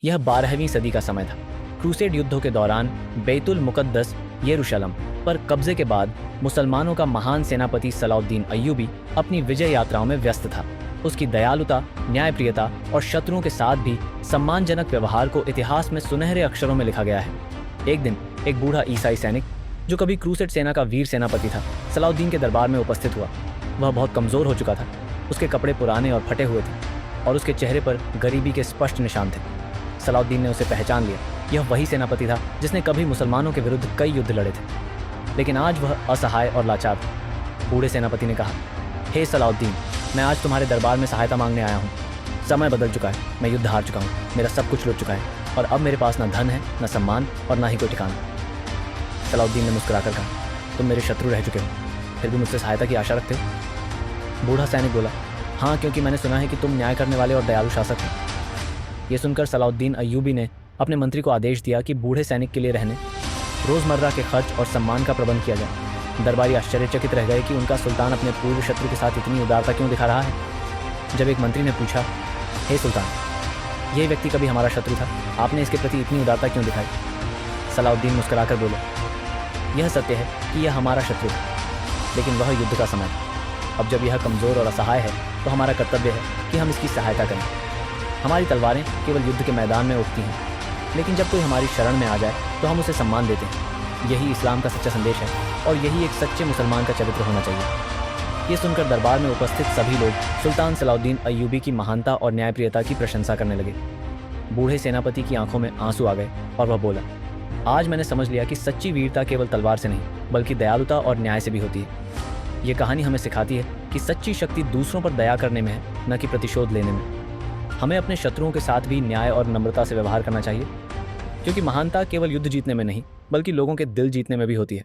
यह 12वीं सदी का समय था। क्रूसेड युद्धों के दौरान बैतुल मुकद्दस यरूशलेम पर कब्जे के बाद मुसलमानों का महान सेनापति सलाउद्दीन अय्यूबी अपनी विजय यात्राओं में व्यस्त था। उसकी दयालुता, न्यायप्रियता और शत्रुओं के साथ भी सम्मानजनक व्यवहार को इतिहास में सुनहरे अक्षरों में लिखा गया है। एक दिन एक बूढ़ा ईसाई सैनिक, जो कभी क्रूसेड सेना का वीर सेनापति था, सलाउद्दीन के दरबार में उपस्थित हुआ। वह बहुत कमज़ोर हो चुका था। उसके कपड़े पुराने और फटे हुए थे और उसके चेहरे पर गरीबी के स्पष्ट निशान थे। सलाउद्दीन ने उसे पहचान लिया। यह वही सेनापति था जिसने कभी मुसलमानों के विरुद्ध कई युद्ध लड़े थे, लेकिन आज वह असहाय और लाचार था। बूढ़े सेनापति ने कहा, हे सलाउद्दीन, मैं आज तुम्हारे दरबार में सहायता मांगने आया हूँ। समय बदल चुका है, मैं युद्ध हार चुका हूँ, मेरा सब कुछ लुट चुका है और अब मेरे पास न धन है, न सम्मान और न ही कोई ठिकाना। सलाउद्दीन ने मुस्कुराकर कहा, तुम मेरे शत्रु रह चुके हो, फिर भी मुझसे सहायता की आशा रखते हो? बूढ़ा सैनिक बोला, हाँ, क्योंकि मैंने सुना है कि तुम न्याय करने वाले और दयालु शासक हो। यह सुनकर सलाउद्दीन अय्यूबी ने अपने मंत्री को आदेश दिया कि बूढ़े सैनिक के लिए रहने, रोज़मर्रा के खर्च और सम्मान का प्रबंध किया जाए। दरबारी आश्चर्यचकित रह गए कि उनका सुल्तान अपने पूर्व शत्रु के साथ इतनी उदारता क्यों दिखा रहा है। जब एक मंत्री ने पूछा, हे सुल्तान, यह व्यक्ति कभी हमारा शत्रु था, आपने इसके प्रति इतनी उदारता क्यों दिखाई? सलाउद्दीन मुस्कुराकर बोले, यह सत्य है कि यह हमारा शत्रु है, लेकिन वह युद्ध का समय था। अब जब यह कमज़ोर और असहाय है तो हमारा कर्तव्य है कि हम इसकी सहायता करें। हमारी तलवारें केवल युद्ध के मैदान में उठती हैं, लेकिन जब कोई हमारी शरण में आ जाए तो हम उसे सम्मान देते हैं। यही इस्लाम का सच्चा संदेश है और यही एक सच्चे मुसलमान का चरित्र होना चाहिए। ये सुनकर दरबार में उपस्थित सभी लोग सुल्तान सलाउद्दीन अय्यूबी की महानता और न्यायप्रियता की प्रशंसा करने लगे। बूढ़े सेनापति की आंखों में आंसू आ गए और वह बोला, आज मैंने समझ लिया कि सच्ची वीरता केवल तलवार से नहीं बल्कि दयालुता और न्याय से भी होती है। ये कहानी हमें सिखाती है कि सच्ची शक्ति दूसरों पर दया करने में है, न कि प्रतिशोध लेने में। हमें अपने शत्रुओं के साथ भी न्याय और नम्रता से व्यवहार करना चाहिए, क्योंकि महानता केवल युद्ध जीतने में नहीं बल्कि लोगों के दिल जीतने में भी होती है।